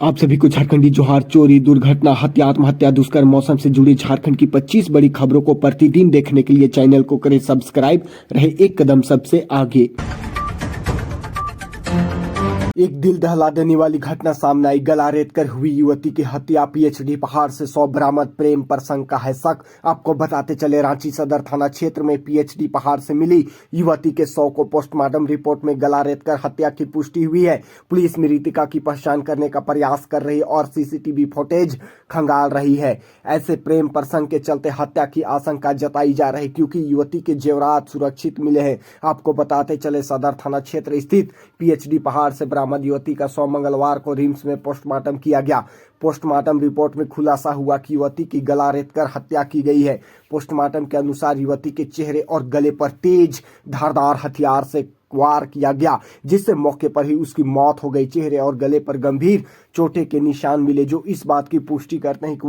आप सभी को झारखंडी जोहार। चोरी, दुर्घटना, हत्या, आत्महत्या, दुष्कर्म, मौसम से जुड़ी झारखंड की 25 बड़ी खबरों को प्रतिदिन देखने के लिए चैनल को करें सब्सक्राइब, रहे एक कदम सबसे आगे। एक दिल दहला देने वाली घटना सामने आई। गला रेत कर हुई युवती की हत्या। पीएचडी पहाड़ से 100 बरामद। प्रेम प्रसंग का है शक। आपको बताते चले, रांची सदर थाना क्षेत्र में पीएचडी पहाड़ से मिली युवती के 100 को पोस्टमार्टम रिपोर्ट में गला रेत कर हत्या की पुष्टि हुई है। पुलिस मृतका की पहचान करने का प्रयास कर रही और सीसीटीवी फुटेज खंगाल रही है। ऐसे प्रेम प्रसंग के चलते हत्या की आशंका जताई जा रही, क्योंकि युवती के जेवरात सुरक्षित मिले हैं। आपको बताते चले, सदर थाना क्षेत्र स्थित पीएचडी पहाड़ से बरामद युवती का 100 मंगलवार को रिम्स में पोस्टमार्टम किया गया। पोस्टमार्टम रिपोर्ट में खुलासा हुआ कि युवती की गला रेत कर हत्या की गई है। पोस्टमार्टम के अनुसार युवती के चेहरे और गले पर तेज धारदार हथियार से वार किया गया, जिससे मौके पर ही उसकी मौत हो गई। चेहरे और गले पर गंभीर चोटें के निशान मिले, जो इस बात की पुष्टि करते हैं कि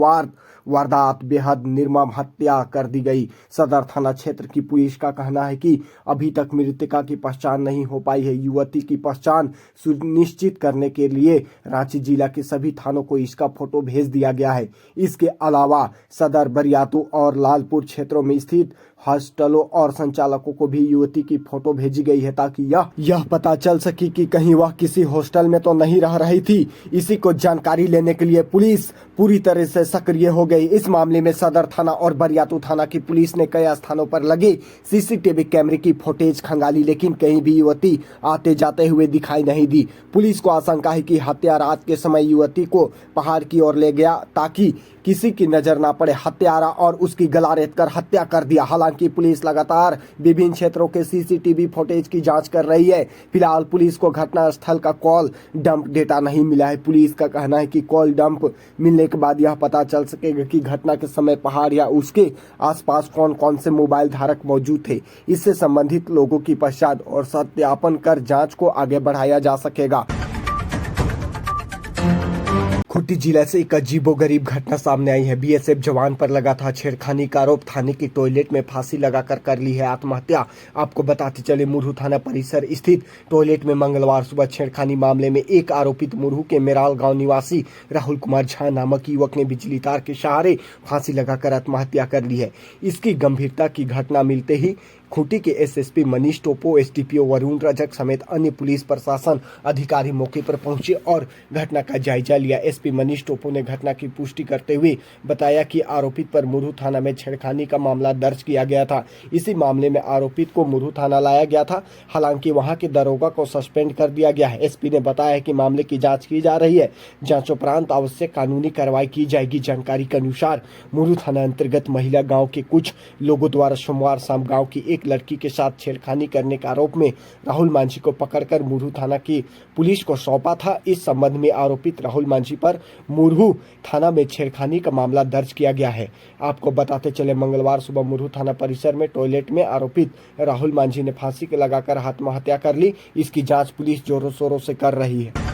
वारदात बेहद निर्मम हत्या कर दी गई। सदर थाना क्षेत्र की पुलिस का कहना है कि अभी तक मृतका की पहचान नहीं हो पाई है। युवती की पहचान सुनिश्चित करने के लिए रांची जिला के सभी थानों को इसका फोटो भेज दिया गया है। इसके अलावा सदर, बरियातू और लालपुर क्षेत्रों में स्थित हॉस्टलों और संचालकों को भी युवती की फोटो भेजी गई है, ताकि यह पता चल सके कि कहीं वह किसी हॉस्टल में तो नहीं रह रही थी। इसी को जानकारी लेने के लिए पुलिस पूरी तरह से सक्रिय हो गई। इस मामले में सदर थाना और बरियातू थाना की पुलिस ने कई स्थानों पर लगे सीसीटीवी कैमरे की फुटेज खंगाली, लेकिन कहीं भी युवती आते जाते हुए दिखाई नहीं दी। पुलिस को आशंका है कि हत्या रात के समय युवती को पहाड़ की ओर ले गया, ताकि किसी की नजर ना पड़े। हत्यारा और उसकी गला रेत कर हत्या कर दिया। हालांकि पुलिस लगातार विभिन्न क्षेत्रों के सीसीटीवी फुटेज की जांच कर रही है। फिलहाल पुलिस को घटनास्थल का कॉल डंप डेटा नहीं मिला है। पुलिस का कहना है कि कॉल डंप मिलने के बाद यह पता चल सकेगा कि घटना के समय पहाड़ या उसके आसपास कौन कौन से मोबाइल धारक मौजूद थे। इससे संबंधित लोगों की पहचान और सत्यापन कर जांच को आगे बढ़ाया जा सकेगा। खूंटी जिले से एक अजीबोगरीब घटना सामने आई है। बीएसएफ जवान पर लगा था छेड़खानी का आरोप। थाने की टॉयलेट में फांसी लगाकर कर ली है आत्महत्या। आपको बताते चले, मुरहू थाना परिसर स्थित टॉयलेट में मंगलवार सुबह छेड़खानी मामले में एक आरोपित मुरहू के मेराल गांव निवासी राहुल कुमार झा नामक युवक ने बिजली तार के सहारे फांसी लगाकर आत्महत्या कर ली है। इसकी गंभीरता की घटना मिलते ही खूंटी के एसएसपी मनीष टोपो, एसडीपीओ वरुण रजक समेत अन्य पुलिस प्रशासन अधिकारी मौके पर पहुंचे और घटना का जायजा लिया। एसपी मनीष टोपो ने घटना की पुष्टि करते हुए बताया कि आरोपित पर मुरहू थाना में छेड़खानी का मामला दर्ज किया गया था। इसी मामले में आरोपित को मुरहू थाना लाया गया था। हालांकि वहां के दरोगा को सस्पेंड कर दिया गया है। एसपी ने बताया कि मामले की जाँच की जा रही है। जाँच उपरांत आवश्यक कानूनी कार्रवाई की जाएगी। जानकारी के अनुसार मुरहू थाना अंतर्गत महिला गाँव के कुछ लोगों द्वारा सोमवार शाम गाँव की एक लड़की के साथ छेड़खानी करने के आरोप में राहुल मांझी को पकड़कर मुरहू थाना की पुलिस को सौंपा था। इस संबंध में आरोपित राहुल मांझी पर मुरहू थाना में छेड़खानी का मामला दर्ज किया गया है। आपको बताते चले, मंगलवार सुबह मुरहू थाना परिसर में टॉयलेट में आरोपित राहुल मांझी ने फांसी लगाकर आत्महत्या कर ली। इसकी जांच पुलिस जोरों शोरों से कर रही है।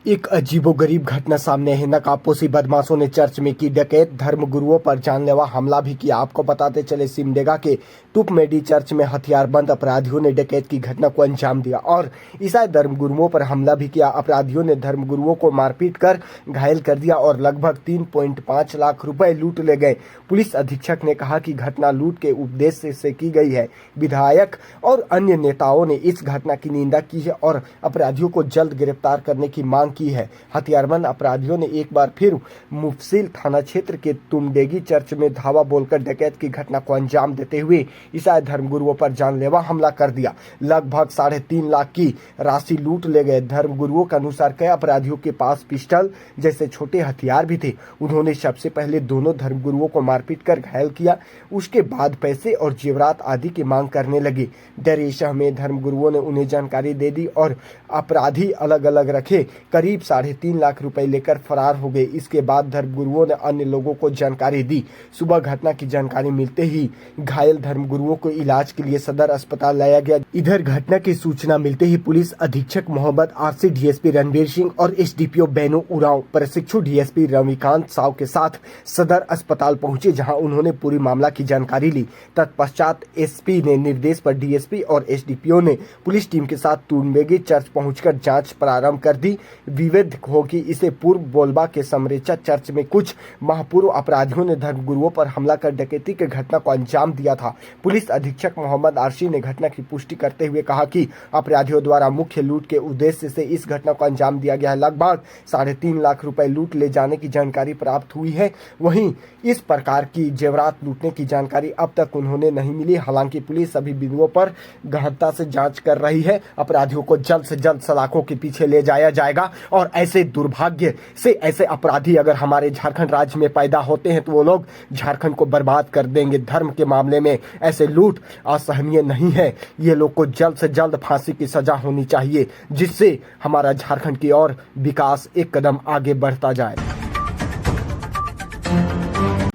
एक अजीबोगरीब घटना सामने है। नकाबपोशी बदमाशों ने चर्च में की डकैत। धर्मगुरुओं पर जानलेवा हमला भी किया। आपको बताते चले, सिमडेगा के तुपमेडी चर्च में हथियारबंद अपराधियों ने डकैत की घटना को अंजाम दिया और ईसाई धर्मगुरुओं पर हमला भी किया। अपराधियों ने धर्मगुरुओं को मारपीट कर घायल कर दिया और लगभग 3.5 लाख रुपए लूट ले गए। पुलिस अधीक्षक ने कहा कि घटना लूट के उद्देश्य से की गई है। विधायक और अन्य नेताओं ने इस घटना की निंदा की है और अपराधियों को जल्द गिरफ्तार करने की मांग की है। हथियारबंद अपराधियों ने एक बार फिर मुफस्सिल थाना क्षेत्र के तुमडेगी चर्च में धावा बोलकर डकैत की घटना को अंजाम देते हुए ईसाई धर्मगुरुओं पर जानलेवा हमला कर दिया। लगभग 3.5 लाख की राशि लूट ले गए। धर्मगुरुओं के अनुसार कई अपराधियों के पास पिस्टल जैसे छोटे हथियार भी थे। उन्होंने सबसे पहले दोनों धर्मगुरुओं को मारपीट कर घायल किया। उसके बाद पैसे और जेवरात आदि की मांग करने लगे। डरे सहमे धर्मगुरुओं ने उन्हें जानकारी दे दी और अपराधी अलग अलग रखे। करीब करीब 3.5 लाख रुपए लेकर फरार हो गए। इसके बाद धर्मगुरुओं ने अन्य लोगों को जानकारी दी। सुबह घटना की जानकारी मिलते ही घायल धर्मगुरुओं को इलाज के लिए सदर अस्पताल लाया गया। इधर घटना की सूचना मिलते ही पुलिस अधीक्षक मोहम्मद आरसी, डीएसपी रणवीर सिंह और एसडीपीओ बेनू उरांव प्रशिक्षु डीएसपी रविकांत साव के साथ सदर अस्पताल पहुंचे, जहां उन्होंने पूरी मामला की जानकारी ली। तत्पश्चात एसपी ने निर्देश पर डीएसपी और एसडीपीओ ने पुलिस टीम के साथ टूनबेगी चर्च पहुंचकर जांच प्रारंभ कर दी। विविध हो कि इसे पूर्व बोलबा के समरेचा चर्च में कुछ माह पूर्व अपराधियों ने धर्मगुरुओं पर हमला कर डकैती की घटना को अंजाम दिया था। पुलिस अधीक्षक मोहम्मद आरसी ने घटना की पुष्टि करते हुए कहा कि अपराधियों द्वारा मुख्य लूट के उद्देश्य से इस घटना को अंजाम दिया गया है। लगभग 3.5 लाख रुपए लूट ले जाने की जानकारी प्राप्त हुई है। वहीं इस प्रकार की जेवरात लूटने की जानकारी अब तक उन्होंने नहीं मिली। हालांकि पुलिस सभी बिंदुओं पर गहनता से जांच कर रही है। अपराधियों को जल्द से जल्द सलाखों के पीछे ले जाया जाएगा और ऐसे दुर्भाग्य से ऐसे अपराधी अगर हमारे झारखंड राज्य में पैदा होते हैं तो वो लोग झारखंड को बर्बाद कर देंगे। धर्म के मामले में ऐसे लूट असहनीय नहीं है। ये लोग को जल्द से जल्द फांसी की सजा होनी चाहिए, जिससे हमारा झारखंड की ओर विकास एक कदम आगे बढ़ता जाए।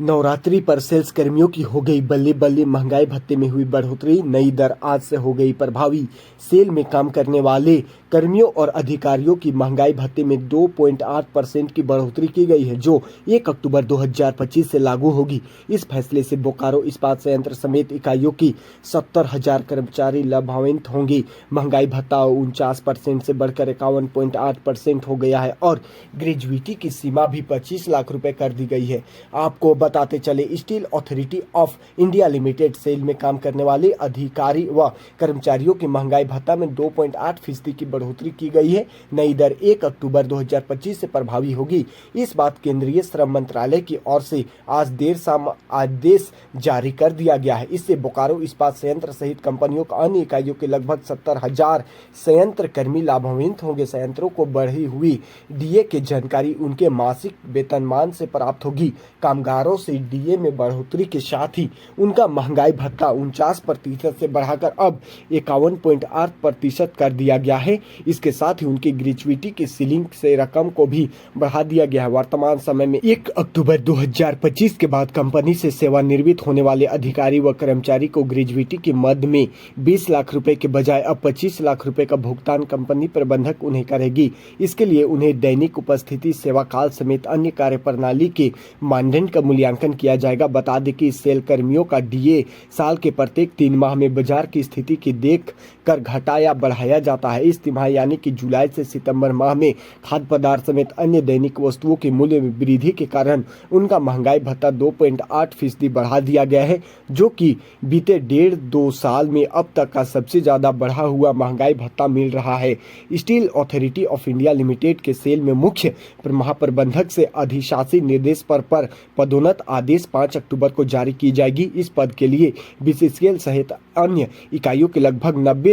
नवरात्रि पर सेल्स कर्मियों की हो गई बल्ले बल्ले। महंगाई भत्ते में हुई बढ़ोतरी, नई दर आज से हो गई प्रभावी। सेल में काम करने वाले कर्मियों और अधिकारियों की महंगाई भत्ते में 2.8% की बढ़ोतरी की गई है, जो 1 अक्टूबर 2025 से लागू होगी। इस फैसले से बोकारो इस्पात संयंत्र समेत इकाइयों की 70,000 कर्मचारी लाभान्वित होंगे। महंगाई भत्ता 49% से बढ़कर 51.8% हो गया है और ग्रेजुएटी की सीमा भी 25 लाख रुपए कर दी गई है। आपको बताते चले, Steel Authority of India Limited SAIL में काम करने वाले अधिकारी व कर्मचारियों की महंगाई भत्ता में 2.8% की बढ़ोतरी की गई है। नई दर 1 अक्टूबर 2025 से प्रभावी होगी। इस बात केंद्रीय श्रम मंत्रालय की ओर से आज देर शाम आदेश जारी कर दिया गया है। इससे बोकारो इस्पात संयंत्र सहित कंपनियों का अन्य इकाइयों के लगभग 70,000 संयंत्र कर्मी लाभान्वित होंगे। संयंत्रों को बढ़ी हुई डीए की जानकारी उनके मासिक वेतनमान से प्राप्त होगी। कामगारों से डीए में बढ़ोतरी के साथ ही उनका महंगाई भत्ता 49% से बढ़ाकर अब 51.8% कर दिया गया है। इसके साथ ही उनकी ग्रेजुएटी की सीलिंग से रकम को भी बढ़ा दिया गया है। वर्तमान समय में 1 अक्टूबर 2025 के बाद कंपनी से सेवानिवृत्त होने वाले अधिकारी व कर्मचारी को ग्रेजुएटी के मद में 20 लाख रुपए के बजाय अब 25 लाख रुपए का भुगतान कंपनी प्रबंधक उन्हें करेगी। इसके लिए उन्हें दैनिक उपस्थिति, सेवा काल समेत अन्य कार्य प्रणाली के मानदंड का मूल्यांकन किया जाएगा। बता दें कि सेल कर्मियों का डीए साल के प्रत्येक 3 माह में बाजार की स्थिति की देख कर घटा या बढ़ाया जाता है। इस तिमाही यानी कि जुलाई से सितंबर माह में खाद्य पदार्थ समेत अन्य दैनिक वस्तुओं के मूल्य में वृद्धि के कारण उनका महंगाई भत्ता 2.8% बढ़ा दिया गया है, जो कि बीते 1.5-2 साल में अब तक का सबसे ज्यादा बढ़ा हुआ महंगाई भत्ता मिल रहा है। Steel Authority of India limited के सेल में मुख्य महाप्रबंधक से अधिशासी निर्देश पर पदोन्नत आदेश 5 अक्टूबर को जारी की जाएगी। इस पद के लिए बीसीसीएल सहित अन्य इकाइयों के लगभग 90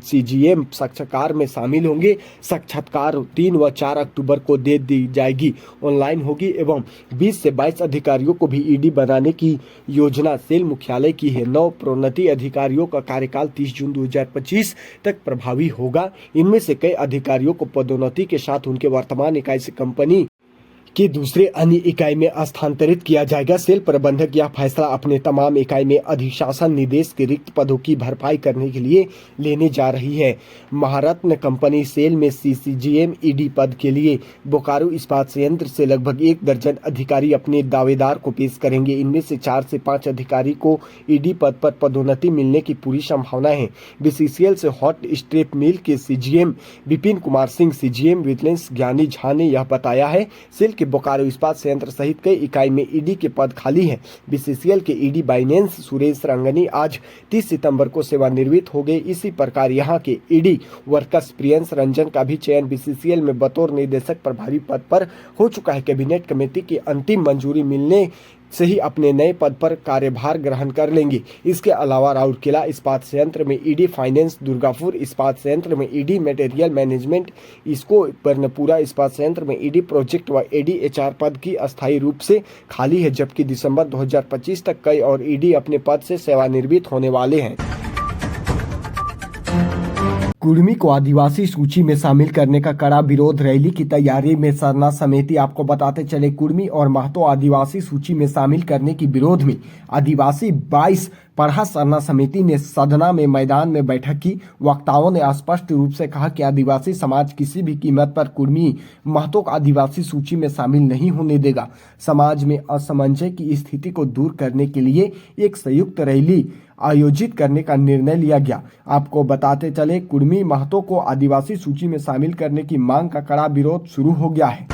सीजीएम साक्षात्कार में शामिल होंगे। साक्षात्कार 3 व 4 अक्टूबर को दे दी जाएगी, ऑनलाइन होगी एवं 20 से 22 अधिकारियों को भी ईडी बनाने की योजना सेल मुख्यालय की है। 9 प्रोन्नति अधिकारियों का कार्यकाल 30 जून 2025 तक प्रभावी होगा। इनमें से कई अधिकारियों को पदोन्नति के साथ उनके वर्तमान इकाई से कंपनी कि दूसरे अन्य इकाई में स्थानांतरित किया जाएगा। सेल प्रबंधक यह फैसला अपने तमाम इकाई में अधिशासन निदेश के रिक्त पदों की भरपाई करने के लिए लेने जा रही है। महारत्न कंपनी सेल में सीसीजीएम ईडी पद के लिए बोकारो इस्पात संयंत्र से लगभग 1 दर्जन अधिकारी अपने दावेदार को पेश करेंगे। इनमें से 4 से 5 अधिकारी को ईडी पद पर पदोन्नति मिलने की पूरी संभावना है। बीसीसीएल से हॉट स्ट्रिप मिल के CGM Vipin Kumar Singh, CGM vigilance Gyani Jha ने यह बताया है। सेल के बोकारो इस्पात संयंत्र सहित कई इकाई में ईडी के पद खाली हैं। बीसीसीएल के ईडी बाइनेंस सुरेश रंगनी आज 30 सितंबर को सेवानिवृत्त हो गए। इसी प्रकार यहां के ईडी वर्कर्स प्रियंस रंजन का भी चयन बीसीसीएल में बतौर निदेशक प्रभारी पद पर हो चुका है। कैबिनेट कमेटी की अंतिम मंजूरी मिलने से ही अपने नए पद पर कार्यभार ग्रहण कर लेंगे। इसके अलावा राउरकेला इस्पात संयंत्र में ईडी फाइनेंस, दुर्गापुर इस्पात संयंत्र में ईडी मटेरियल मैनेजमेंट, इसको बर्नपुरा इस्पात संयंत्र में ईडी प्रोजेक्ट व ईडी एचआर पद की अस्थायी रूप से खाली है, जबकि दिसंबर 2025 तक कई और ईडी अपने पद से सेवानिवृत्त होने वाले हैं। कुर्मी को आदिवासी सूची में शामिल करने का कड़ा विरोध। रैली की तैयारी में सरना समिति। आपको बताते चले, कुर्मी और महतो आदिवासी सूची में शामिल करने की विरोध में आदिवासी 22 पढ़ा सरना समिति ने सदना में मैदान में बैठक की। वक्ताओं ने स्पष्ट रूप से कहा कि आदिवासी समाज किसी भी कीमत पर कुर्मी महतो को आदिवासी सूची में शामिल नहीं होने देगा। समाज में असमंजस की स्थिति को दूर करने के लिए एक संयुक्त रैली आयोजित करने का निर्णय लिया गया। आपको बताते चले, कुर्मी महतो को आदिवासी सूची में शामिल करने की मांग का कड़ा विरोध शुरू हो गया है।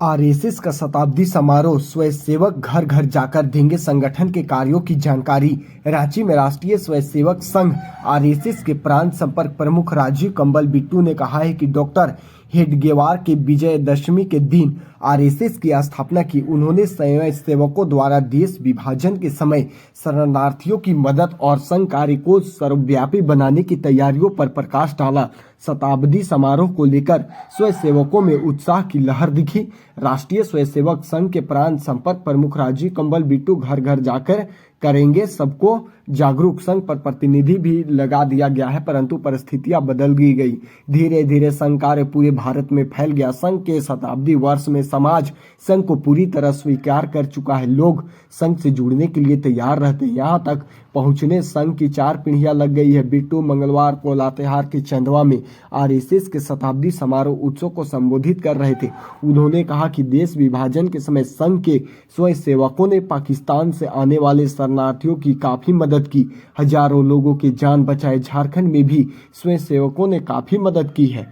आरएसएस का शताब्दी समारोह, स्वयंसेवक घर घर जाकर देंगे संगठन के कार्यों की जानकारी। रांची में राष्ट्रीय स्वयंसेवक संघ आरएसएस के प्रांत संपर्क प्रमुख राजीव कंबल बिट्टू ने कहा है कि डॉक्टर हेडगेवार के विजयदशमी के दिन आरएसएस की स्थापना की। उन्होंने स्वयंसेवकों द्वारा देश विभाजन के समय शरणार्थियों की मदद और संघ कार्य को सर्वव्यापी बनाने की तैयारियों पर प्रकाश डाला। शताब्दी समारोह को लेकर स्वयंसेवकों में उत्साह की लहर दिखी। राष्ट्रीय स्वयंसेवक संघ के प्रांत संपर्क प्रमुख राजीव कंबल बिट्टू घर घर जाकर करेंगे सबको जागरूक। संघ पर प्रतिनिधि भी लगा दिया गया है, परंतु परिस्थितियां बदल गई। धीरे धीरे संघ कार्य पूरे भारत में फैल गया। संघ के शताब्दी वर्ष में समाज संघ को पूरी तरह स्वीकार कर चुका है। लोग संघ से जुड़ने के लिए तैयार रहते हैं। यहाँ तक पहुंचने संघ की 4 पीढ़ियां लग गई है। बिट्टू मंगलवार को लातेहार के चंदवा में आरएसएस के शताब्दी समारोह उत्सव को संबोधित कर रहे थे। उन्होंने कहा कि देश विभाजन के समय संघ के स्वयंसेवकों ने पाकिस्तान से आने वाले शरणार्थियों की काफी मदद की। हजारों लोगों की जान बचाए। झारखंड में भी स्वयंसेवकों ने काफी मदद की है।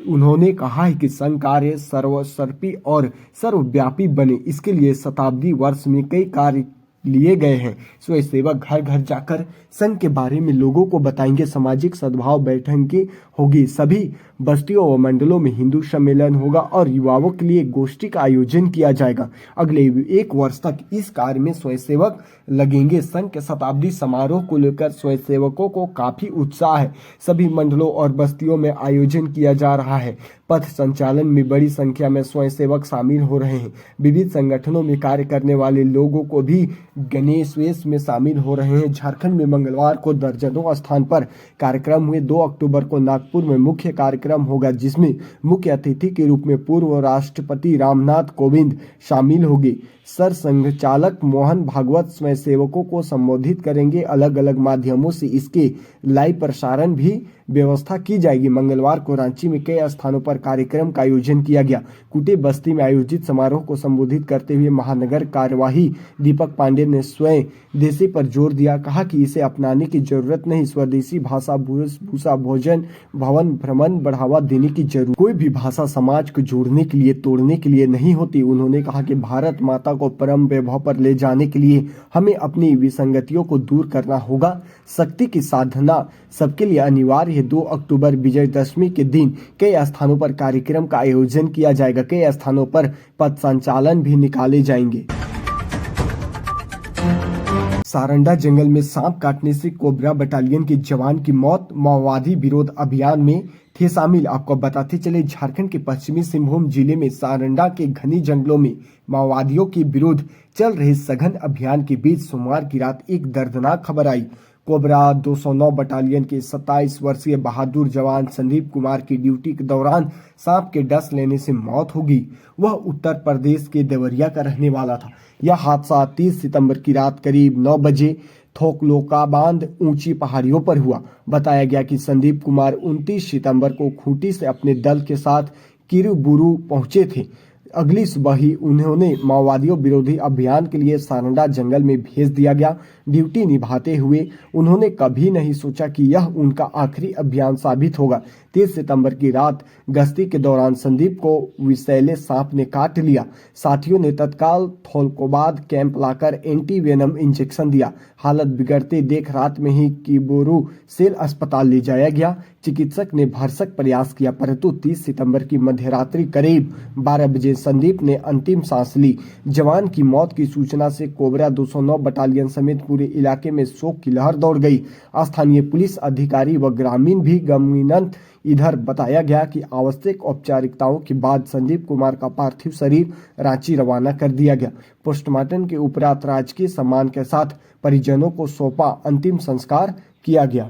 उन्होंने कहा है कि संघ कार्य सर्वसर्पी और सर्वव्यापी बने, इसके लिए शताब्दी वर्ष में कई कार्य लिए गए हैं। स्वयंसेवक घर घर जाकर संघ के बारे में लोगों को बताएंगे। सामाजिक सद्भाव बैठकें होगी। सभी बस्तियों व मंडलों में हिंदू सम्मेलन होगा और युवाओं के लिए गोष्ठी का आयोजन किया जाएगा। अगले 1 वर्ष तक इस कार्य में स्वयंसेवक लगेंगे। संघ के शताब्दी समारोह को लेकर स्वयंसेवकों को काफी उत्साह है। सभी मंडलों और बस्तियों में आयोजन किया जा रहा है। पथ संचालन में बड़ी संख्या में स्वयंसेवक शामिल हो रहे हैं। विविध संगठनों में कार्य करने वाले लोगों को भी गणेश वेश में शामिल हो रहे हैं। झारखंड में मंगलवार को दर्जनों स्थान पर कार्यक्रम हुए। 2 अक्टूबर को नागपुर में मुख्य कार्यक्रम होगा, जिसमें मुख्य अतिथि के रूप में पूर्व राष्ट्रपति रामनाथ कोविंद शामिल होंगे। सरसंघचालक मोहन भागवत स्वयंसेवकों को संबोधित करेंगे। अलग अलग माध्यमों से इसके लाइव प्रसारण भी व्यवस्था की जाएगी। मंगलवार को रांची में कई स्थानों पर कार्यक्रम का आयोजन किया गया। कुटे बस्ती में आयोजित समारोह को संबोधित करते हुए महानगर कार्यवाही दीपक पांडे ने स्वयं देशी पर जोर दिया। कहा कि इसे अपनाने की जरूरत नहीं, स्वदेशी भाषा, भूषा, भोजन, भवन, भ्रमण बढ़ावा देने की जरूरत। कोई भी भाषा समाज को जोड़ने के लिए, तोड़ने के लिए नहीं होती। उन्होंने कहा कि भारत माता को परम वैभव पर ले जाने के लिए हमें अपनी विसंगतियों को दूर करना होगा। शक्ति की साधना सबके लिए अनिवार्य है। 2 अक्टूबर विजयदशमी के दिन कई स्थानों पर कार्यक्रम का आयोजन किया जाएगा। कई स्थानों पर पथ संचालन भी निकाले जाएंगे। सारंडा जंगल में सांप काटने से कोबरा बटालियन के जवान की मौत। माओवादी विरोध अभियान में थे शामिल। आपको बताते चले, झारखंड के पश्चिमी सिंहभूम जिले में सारंडा के घनी जंगलों में माओवादियों के विरुद्ध चल रहे सघन अभियान के बीच सोमवार की रात एक दर्दनाक खबर आई। कोबरा 209 बटालियन के 27 वर्षीय बहादुर जवान संदीप कुमार की ड्यूटी के दौरान सांप के डस लेने से मौत हो गई। वह उत्तर प्रदेश के देवरिया का रहने वाला था। यह हादसा 30 सितंबर की रात करीब 9 बजे थोकलोका बांध ऊंची पहाड़ियों पर हुआ। बताया गया कि संदीप कुमार 29 सितंबर को खूंटी से अपने दल के साथ किरुबुरु पहुंचे थे। अगली सुबह ही उन्होंने माओवादियों विरोधी अभियान के लिए सारंडा जंगल में भेज दिया गया। ड्यूटी निभाते हुए उन्होंने कभी नहीं सोचा कि यह उनका आखिरी अभियान साबित होगा। 30 सितंबर की रात गश्ती के दौरान संदीप को विषैले सांप ने काट लिया। साथियों ने तत्काल थोलकोबाद कैंप लाकर एंटी वेनम इंजेक्शन दिया। हालत बिगड़ते देख रात में ही किबोरू सेल अस्पताल ले जाया गया। चिकित्सक ने भरसक प्रयास किया, परंतु 30 सितंबर की मध्यरात्रि करीब 12 बजे संदीप ने अंतिम सांस ली। जवान की मौत की सूचना से कोबरा 209 बटालियन समेत पूरे इलाके में शोक की लहर दौड़ गई। स्थानीय पुलिस अधिकारी व ग्रामीण भी गमगीन। इधर बताया गया कि आवश्यक औपचारिकताओं के बाद संदीप कुमार का पार्थिव शरीर रांची रवाना कर दिया गया। पोस्टमार्टम के उपरांत राजकीय सम्मान के साथ परिजनों को सौंपा, अंतिम संस्कार किया गया।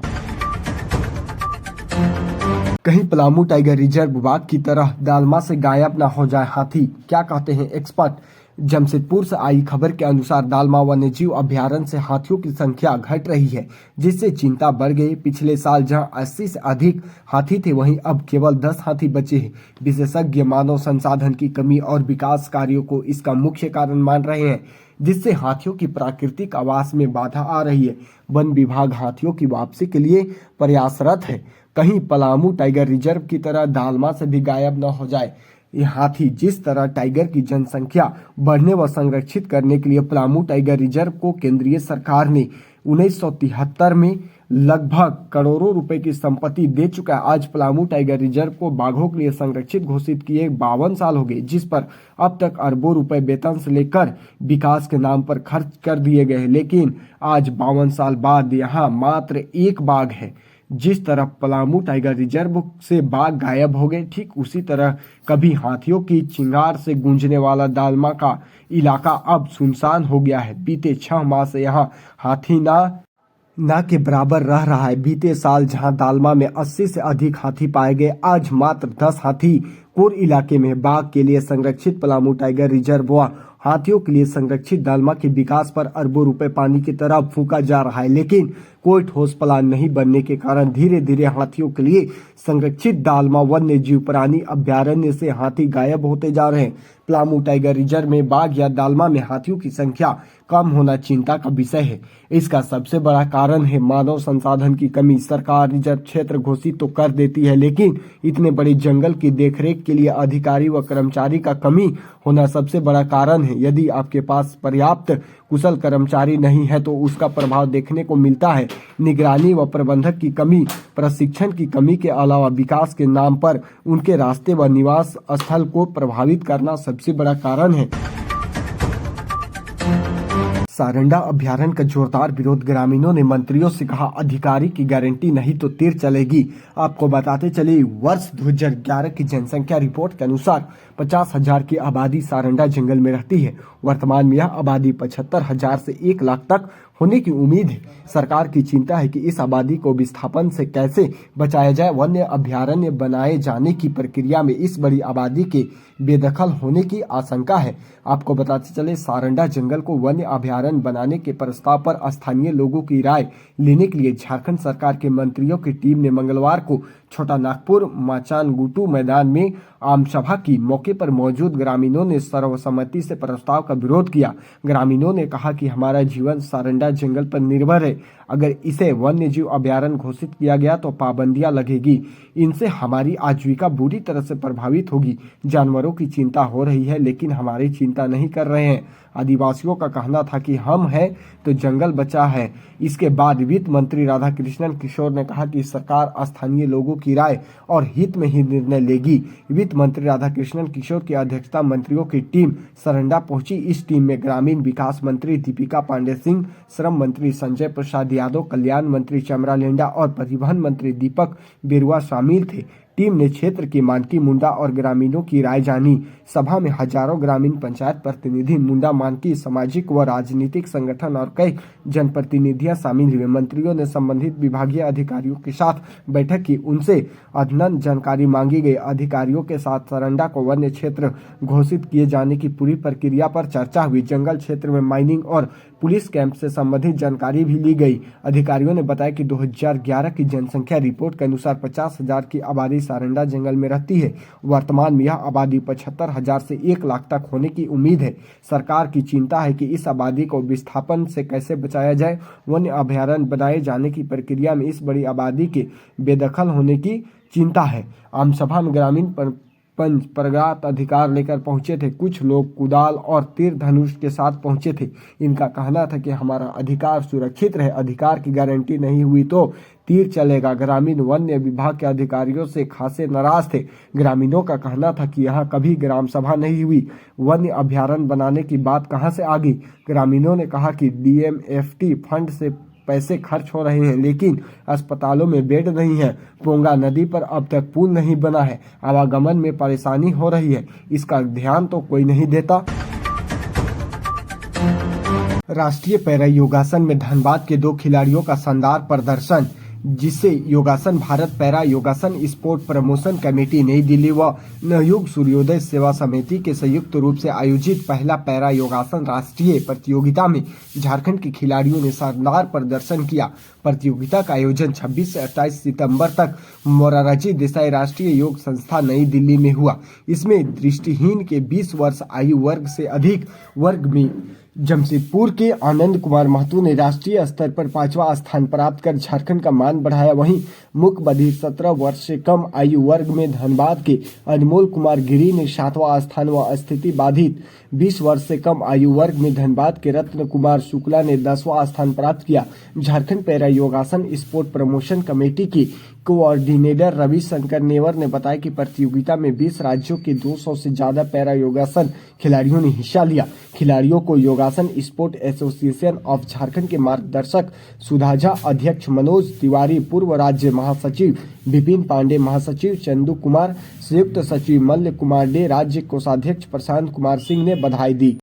कहीं पलामू टाइगर रिजर्व बाघ की तरह दालमा से गायब न हो जाए हाथी, क्या कहते हैं एक्सपर्ट। जमशेदपुर से आई खबर के अनुसार दालमा वन्यजीव अभ्यारण्य से हाथियों की संख्या घट रही है, जिससे चिंता बढ़ गई। पिछले साल जहां 80 से अधिक हाथी थे, वहीं अब केवल 10 हाथी बचे हैं। विशेषज्ञ मानव संसाधन की कमी और विकास कार्यों को इसका मुख्य कारण मान रहे हैं, जिससे हाथियों की प्राकृतिक आवास में बाधा आ रही है। वन विभाग हाथियों की वापसी के लिए प्रयासरत है। कहीं पलामू टाइगर रिजर्व की तरह दालमा से भी गायब न हो जाए ये हाथी। जिस तरह टाइगर की जनसंख्या बढ़ने व संरक्षित करने के लिए पलामू टाइगर रिजर्व को केंद्रीय सरकार ने 1973 में लगभग करोड़ों रुपए की संपत्ति दे चुका है, आज पलामू टाइगर रिजर्व को बाघों के लिए संरक्षित घोषित किए 52 साल हो गए, जिस पर अब तक अरबों रुपए वेतन से लेकर विकास के नाम पर खर्च कर दिए गए। लेकिन आज 52 साल बाद यहाँ मात्र एक बाघ है। जिस तरह पलामू टाइगर रिजर्व से बाघ गायब हो गए, ठीक उसी तरह कभी हाथियों की चिंगार से गूंजने वाला दालमा का इलाका अब सुनसान हो गया है। बीते 6 माह से यहाँ हाथी ना के बराबर रह रहा है। बीते साल जहां दालमा में 80 से अधिक हाथी पाए गए, आज मात्र 10 हाथी कोर इलाके में बाघ के लिए संरक्षित पलामू टाइगर रिजर्व व हाथियों के लिए संरक्षित दालमा के विकास पर अरबों रुपए पानी की तरह फूका जा रहा है। लेकिन कोई ठोस प्लान नहीं बनने के कारण धीरे धीरे हाथियों के लिए संरक्षित दालमा वन्य जीव प्राणी अभ्यारण्य से हाथी गायब होते जा रहे हैं। पलामू टाइगर रिजर्व में बाघ या दालमा में हाथियों की संख्या कम होना चिंता का विषय है। इसका सबसे बड़ा कारण है मानव संसाधन की कमी। सरकार रिजर्व क्षेत्र घोषित तो कर देती है, लेकिन इतने बड़े जंगल की देखरेख के लिए अधिकारी व कर्मचारी का कमी होना सबसे बड़ा कारण है। यदि आपके पास पर्याप्त कुशल कर्मचारी नहीं है तो उसका प्रभाव देखने को मिलता है। निगरानी व प्रबंधक की कमी, प्रशिक्षण की कमी के अलावा विकास के नाम पर उनके रास्ते व निवास स्थल को प्रभावित करना सबसे बड़ा कारण है। सारंडा अभ्यारण्य का जोरदार विरोध, ग्रामीणों ने मंत्रियों से कहा अधिकारी की गारंटी नहीं तो तीर चलेगी। आपको बताते चले वर्ष 2011 की जनसंख्या रिपोर्ट के अनुसार 50,000 की आबादी सारंडा जंगल में रहती है। वर्तमान में यह आबादी 75,000 से 1 लाख तक होने की उम्मीद है। सरकार की चिंता है कि इस आबादी को विस्थापन से कैसे बचाया जाए। वन्य अभ्यारण्य बनाए जाने की प्रक्रिया में इस बड़ी आबादी के बेदखल होने की आशंका है। आपको बताते चले सारंडा जंगल को वन्य अभ्यारण्य बनाने के प्रस्ताव पर स्थानीय लोगों की राय लेने के लिए झारखंड सरकार के मंत्रियों की टीम ने मंगलवार को छोटा नागपुर माचानगुटू मैदान में आम सभा की। मौके पर मौजूद ग्रामीणों ने सर्वसम्मति से प्रस्ताव का विरोध किया। ग्रामीणों ने कहा कि हमारा जीवन सारंडा जंगल पर निर्भर है। अगर इसे वन्य जीव अभ्यारण्य घोषित किया गया तो पाबंदियां लगेगी। इनसे हमारी आजीविका बुरी तरह से प्रभावित होगी। जानवरों की चिंता हो रही है, लेकिन हमारी चिंता नहीं कर रहे हैं। आदिवासियों का कहना था कि हम हैं तो जंगल बचा है। इसके बाद वित्त मंत्री राधाकृष्णन किशोर ने कहा कि सरकार स्थानीय लोगों की राय और हित में ही निर्णय लेगी। वित्त मंत्री राधाकृष्णन किशोर की अध्यक्षता मंत्रियों की टीम सारंडा पहुंची। इस टीम में ग्रामीण विकास मंत्री दीपिका पांडे सिंह, श्रम मंत्री संजय प्रसाद यादव, कल्याण मंत्री चमरा लेंडा और परिवहन मंत्री दीपक बिरुआ शामिल थे। टीम ने क्षेत्र के मानकी मुंडा और ग्रामीणों की राय जानी। सभा में हजारों ग्रामीण पंचायत प्रतिनिधि, मुंडा मानकी सामाजिक व राजनीतिक संगठन और कई जनप्रतिनिधियां शामिल हुए। मंत्रियों ने संबंधित विभागीय अधिकारियों के साथ बैठक की। उनसे अध्ययन जानकारी मांगी गई। अधिकारियों के साथ सारंडा को वन्य क्षेत्र घोषित किए जाने की पूरी प्रक्रिया पर चर्चा हुई। जंगल क्षेत्र में माइनिंग और पुलिस कैंप से संबंधित जानकारी भी ली गई। अधिकारियों ने बताया कि 2011 की जनसंख्या रिपोर्ट के अनुसार 50,000 की आबादी सारंडा जंगल में रहती है। वर्तमान में यह आबादी 75,000 से 1 लाख तक होने की उम्मीद है। सरकार की चिंता है कि इस आबादी को विस्थापन से कैसे बचाया जाए। वन्य अभ्यारण्य बनाए जाने की प्रक्रिया में इस बड़ी आबादी के बेदखल होने की चिंता है। आम सभा में ग्रामीण पंच परगात अधिकार लेकर पहुंचे थे। कुछ लोग कुदाल और तीर धनुष के साथ पहुंचे थे। इनका कहना था कि हमारा अधिकार सुरक्षित रहे। अधिकार की गारंटी नहीं हुई तो तीर चलेगा। ग्रामीण वन्य विभाग के अधिकारियों से खासे नाराज थे। ग्रामीणों का कहना था कि यहाँ कभी ग्राम सभा नहीं हुई, वन्य अभ्यारण्य बनाने की बात कहाँ से आ गई। ग्रामीणों ने कहा कि DMFT फंड से पैसे खर्च हो रहे हैं, लेकिन अस्पतालों में बेड नहीं है। पोंगा नदी पर अब तक पुल नहीं बना है। आवागमन में परेशानी हो रही है। इसका ध्यान तो कोई नहीं देता। राष्ट्रीय पैरा योगासन में धनबाद के 2 खिलाड़ियों का शानदार प्रदर्शन। जिसे योगासन भारत पैरा योगासन स्पोर्ट प्रमोशन कमेटी नई दिल्ली व नवयुग सूर्योदय सेवा समिति के संयुक्त रूप से आयोजित पहला पैरा योगासन राष्ट्रीय प्रतियोगिता में झारखंड के खिलाड़ियों ने शानदार प्रदर्शन किया। प्रतियोगिता का आयोजन 26 से 28 सितंबर तक मोरारजी देसाई राष्ट्रीय योग संस्था नई दिल्ली में हुआ। इसमें दृष्टिहीन के 20 वर्ष आयु वर्ग से अधिक वर्ग में जमशेदपुर के आनंद कुमार महतो ने राष्ट्रीय स्तर पर 5वां स्थान प्राप्त कर झारखंड का मान बढ़ाया। वहीं मुख्य बधिर 17 वर्ष से कम आयु वर्ग में धनबाद के अनमोल कुमार गिरी ने 7वां स्थान व स्थिति बाधित 20 वर्ष से कम आयु वर्ग में धनबाद के रत्न कुमार शुक्ला ने 10वां स्थान प्राप्त किया। झारखंड पैरा योगासन स्पोर्ट प्रमोशन कमेटी की कोऑर्डिनेटर रविशंकर नेवर ने बताया कि प्रतियोगिता में 20 राज्यों के 200 से ज्यादा पैरा योगासन खिलाड़ियों ने हिस्सा लिया। खिलाड़ियों को योगासन स्पोर्ट एसोसिएशन ऑफ झारखंड के मार्गदर्शक सुधाझा, अध्यक्ष मनोज तिवारी, पूर्व राज्य महासचिव विपिन पांडे, महासचिव चंदू कुमार, संयुक्त सचिव मल्ल कुमार डे, राज्य कोषाध्यक्ष प्रशांत कुमार सिंह ने बधाई दी।